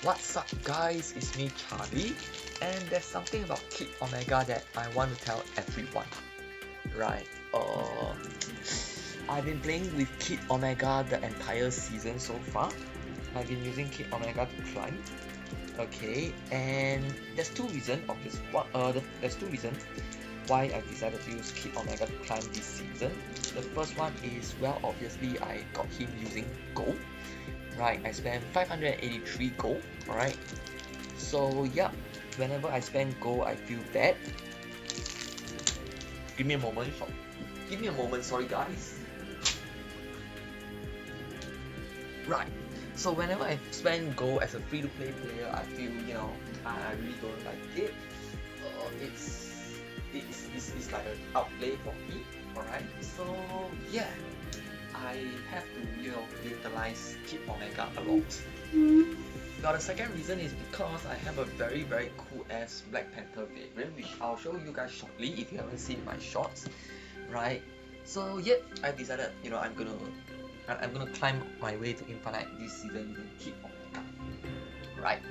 What's up guys, it's me Charlie, and there's something about Kid Omega that I want to tell everyone. Right, I've been playing with Kid Omega the entire season so far. I've been using Kid Omega to climb. Okay, and there's two reasons why I decided to use Kid Omega to climb this season. The first one is, well, obviously I got him using gold. Right, I spent 583 gold. Alright, so yeah, whenever I spend gold I feel bad. Give me a moment, sorry guys. Right, so whenever I spend gold as a free-to-play player, I feel, I really don't like it. It's like an outlay for me. Alright, so yeah, I have to utilize Kid Omega a lot. Now the second reason is because I have a very cool ass Black Panther variant, which I'll show you guys shortly if you haven't seen my shorts. Right, so yeah, I decided I'm gonna climb my way to Infinite this season using Kid Omega. Right,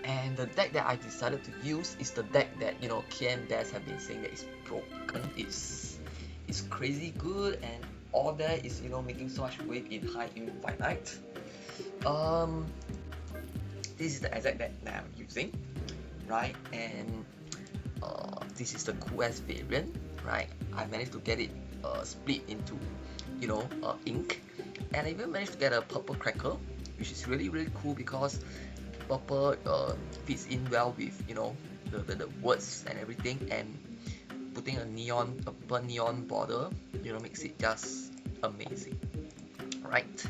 and the deck that I decided to use is the deck that KM Dash have been saying that is broken. It's crazy good, and all that is making so much wave in high Infinite. This is the exact deck that I'm using, right? And this is the coolest variant, right? I managed to get it split into ink, and I even managed to get a purple cracker, which is really cool because purple fits in well with the words and everything, and putting a purple neon border makes it just amazing. Right,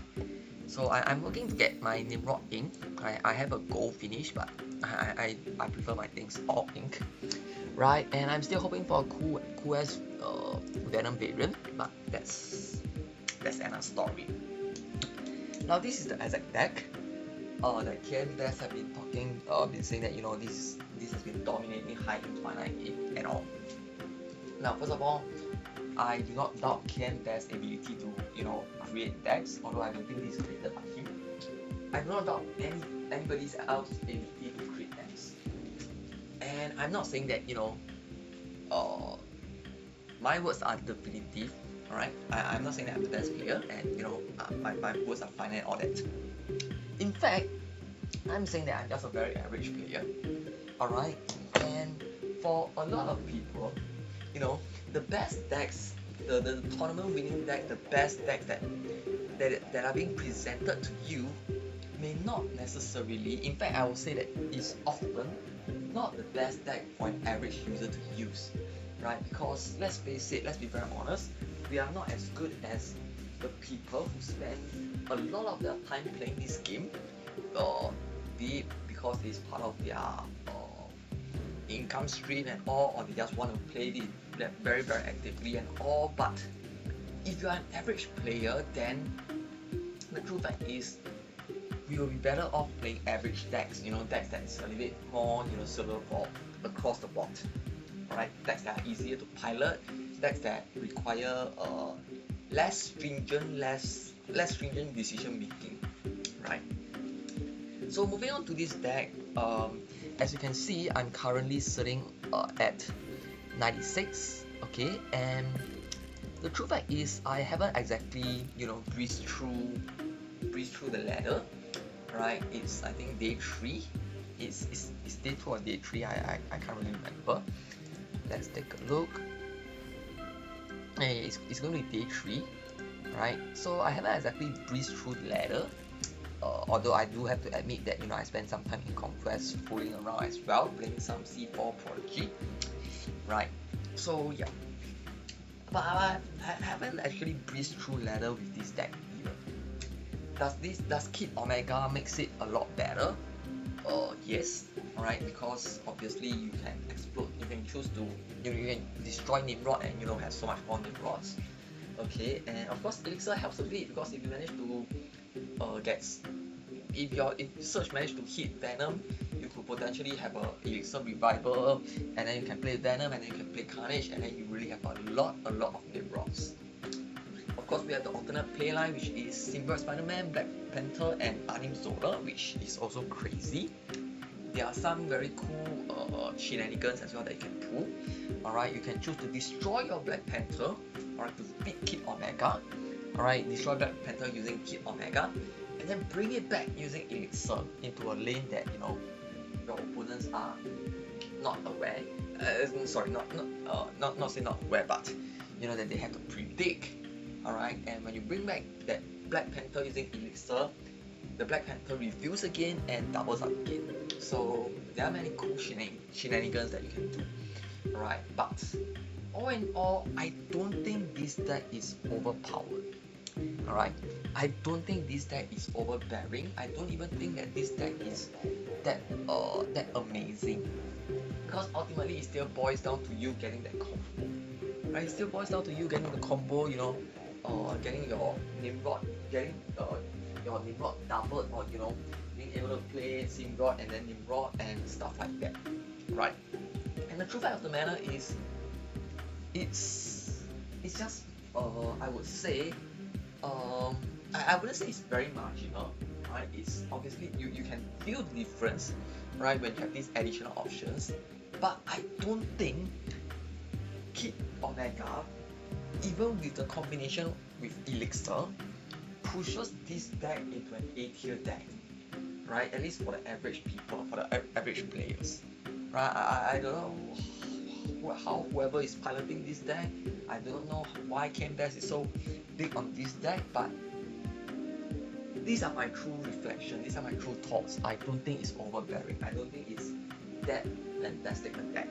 so I'm looking to get my Nimrod ink. I have a gold finish, but I prefer my things all ink. Right, and I'm still hoping for a cool as Venom variant, but that's another story. Now this is the exact deck that KM Dash have been saying that this has been dominating high Infinite and all. Now first of all, I do not doubt KM Dash's ability to create decks, although I don't think this is created by him. I do not doubt anybody else's ability to create decks. And I'm not saying that my words are definitive. Alright, I'm not saying that I'm the best player and my words are final and all that. In fact, I'm saying that I'm just a very average player. Alright, and for a lot of people, the best decks, the tournament winning deck, the best decks that are being presented to you may not necessarily, in fact I would say that it's often not the best deck for an average user to use, right? Because let's face it, let's be very honest, we are not as good as the people who spend a lot of their time playing this game, be it because it's part of their income stream and all, or they just want to play it very actively and all. But if you are an average player, then the true fact is we will be better off playing average decks, decks that is a little bit more silver ball across the board. Alright, decks that are easier to pilot, decks that require less stringent decision making. Right, so moving on to this deck, as you can see, I'm currently sitting at 96. Okay, and the true fact is I haven't exactly breezed through the ladder. Right, it's I think day 3. It's day 2 or day 3. I can't really remember. Let's take a look. Hey, it's going to be day 3. Right, so I haven't exactly breezed through the ladder. Although I do have to admit that I spent some time in Conquest fooling around as well, playing some C4 Prodigy. Right, so yeah, but I haven't actually breezed through ladder with this deck either. Does Kid Omega makes it a lot better? Yes. Alright, because obviously you can explode, you can choose to you can destroy Nimrod and have so much more Nimrods. Okay, and of course Elixir helps a bit, because if you manage to if Surge managed to hit Venom, you could potentially have a Elixir revival, and then you can play Venom, and then you can play Carnage, and then you really have a lot of Nimrods. Of course, we have the alternate playline, which is Symbiote Spider-Man, Black Panther and Arnim Zola, which is also crazy. There are some very cool shenanigans as well that you can pull. Alright, you can choose to destroy your Black Panther, alright, to beat Kid Omega. Alright, destroy Black Panther using Kid Omega, and then bring it back using Elixir into a lane that, you know, your opponents are not aware. Sorry, not aware, but you know that they have to predict. Alright, and when you bring back that Black Panther using Elixir, the Black Panther reveals again and doubles up again. So there are many cool shenanigans that you can do. Alright, but all in all, I don't think this deck is overpowered. Alright, I don't think this deck is overbearing. I don't even think that this deck is that amazing, because ultimately it still boils down to you getting that combo. Right, it still boils down to you getting the combo. You know, getting your Nimrod, getting your Nimrod doubled, or you know, being able to play Symbiote and then Nimrod and stuff like that. Right, and the true fact of the matter is, it's just I would say, I wouldn't say it's very marginal, right? It's obviously you can feel the difference, right, when you have these additional options, but I don't think Kid Omega, even with the combination with Elixir, pushes this deck into an A tier deck, right? At least for the average people, for the average players, right? I don't know how whoever is piloting this deck, I don't know why Canvas is so big on this deck, but these are my true reflections, these are my true thoughts. I don't think it's overbearing. I don't think it's that fantastic a deck.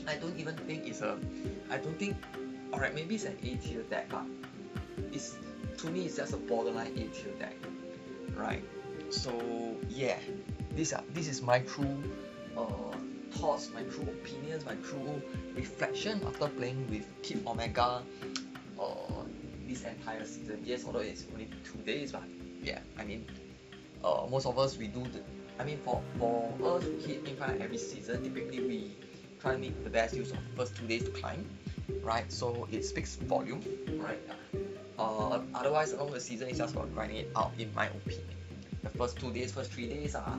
I don't even think it's alright, maybe it's an A tier deck, but it's, to me, it's just a borderline A tier deck, right? So yeah, this is my true thoughts, my true opinions, my true reflection after playing with Kid Omega this entire season. Yes, although it's only 2 days, but yeah, I mean, most of us, we do for us who hit Infinite every season, typically we try to make the best use of the first 2 days to climb, right? So it speaks volume, right? Otherwise, along the season, it's just about grinding it out, in my opinion. The first 2 days, first 3 days are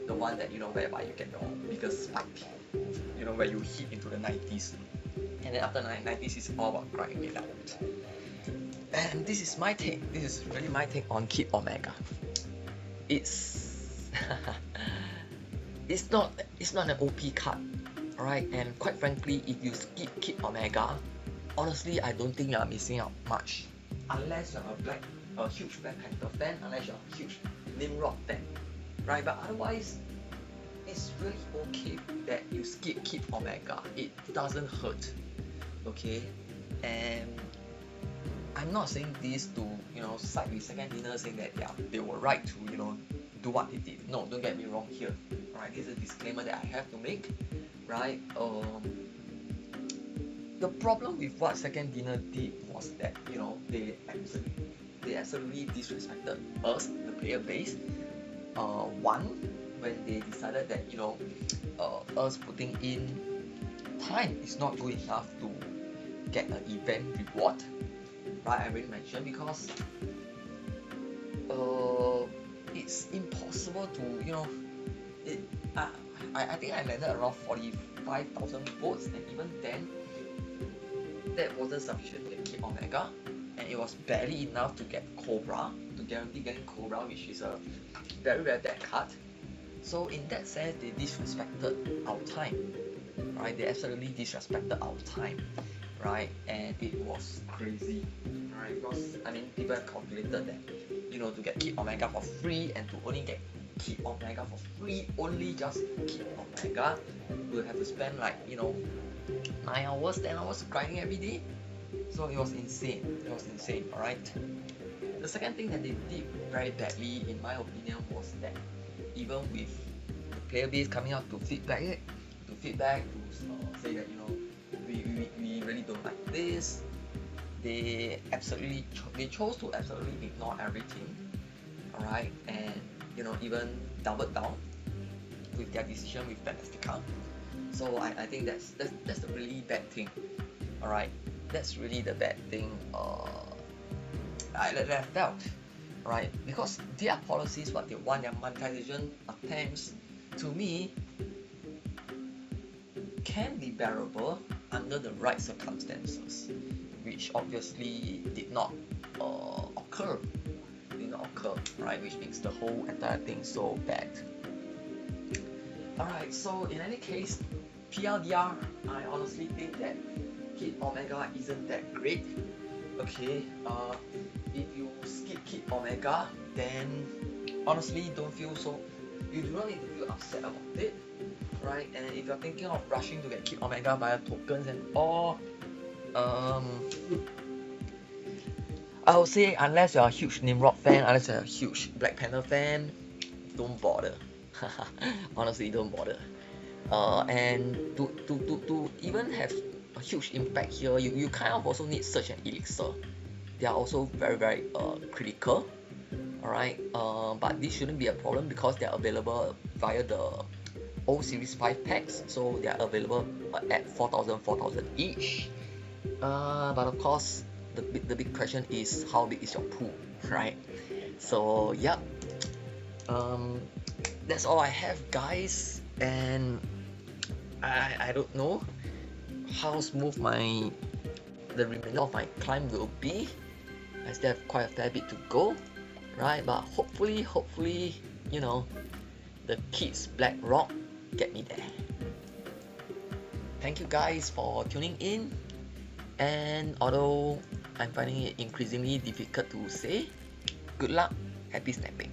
the one that, you know, whereby you get your biggest spike, you know, where you hit into the 90s, and then after 90s, it's all about grinding it out. And this is my take. This is really my take on Kid Omega. It's it's not an OP card, alright? And quite frankly, if you skip Kid Omega, honestly, I don't think you are missing out much, unless you're a huge Black Panther fan, unless you're a huge Nimrod fan, right? But otherwise, it's really okay that you skip Kid Omega. It doesn't hurt, okay? And I'm not saying this to, you know, side with second dinner, saying that they were right to, you know, do what they did. No, don't get me wrong here. Right, this is a disclaimer that I have to make. Right, the problem with what second dinner did was that, you know, they absolutely disrespected us, the player base. One, when they decided that, you know, us putting in time is not good enough to get an event reward. Right, I already mentioned, because it's impossible to, you know, I think I landed around 45,000 votes, and even then that wasn't sufficient to keep Omega, and it was barely enough to get Cobra, to guarantee getting Cobra, which is a very rare bad card. So in that sense, they disrespected our time, right? They absolutely disrespected our time, right? And it was crazy, right? Because I mean, people have calculated that, you know, to get Kid Omega for free, and to only get Kid Omega for free, only just Kid Omega, we'll have to spend like, you know, 9 hours, 10 hours grinding every day. So it was insane. It was insane, alright? The second thing that they did very badly, in my opinion, was that even with the player base coming out to feedback, to say that, you know, we really don't like this, they chose to absolutely ignore everything, alright, and, you know, even doubled down with their decision with Fantastica. So I think that's the really bad thing, alright. That's really the bad thing that I felt, right? Because their policies, what they want, their monetization attempts, to me, can be bearable under the right circumstances, which obviously did not occur, right? Which makes the whole entire thing so bad. Alright, so in any case, PLDR, I honestly think that Kid Omega isn't that great. Okay, if you skip Kid Omega, then honestly you do not need to feel upset about it, right? And if you're thinking of rushing to get Kid Omega via tokens and all, I would say unless you're a huge Nimrod fan, unless you're a huge Black Panther fan, don't bother. Honestly, don't bother. And to even have a huge impact here, you kind of also need Search and Elixir. They are also very critical. Alright, but this shouldn't be a problem because they are available via the old Series 5 packs, so they are available at 4,000 each. But of course, the big question is how big is your pool, right? So yeah, that's all I have, guys, and I don't know how smooth the remainder of my climb will be. I still have quite a fair bit to go, right? But hopefully, you know, the Kids Black Rock get me there. Thank you guys for tuning in, and although I'm finding it increasingly difficult to say, good luck, happy snapping.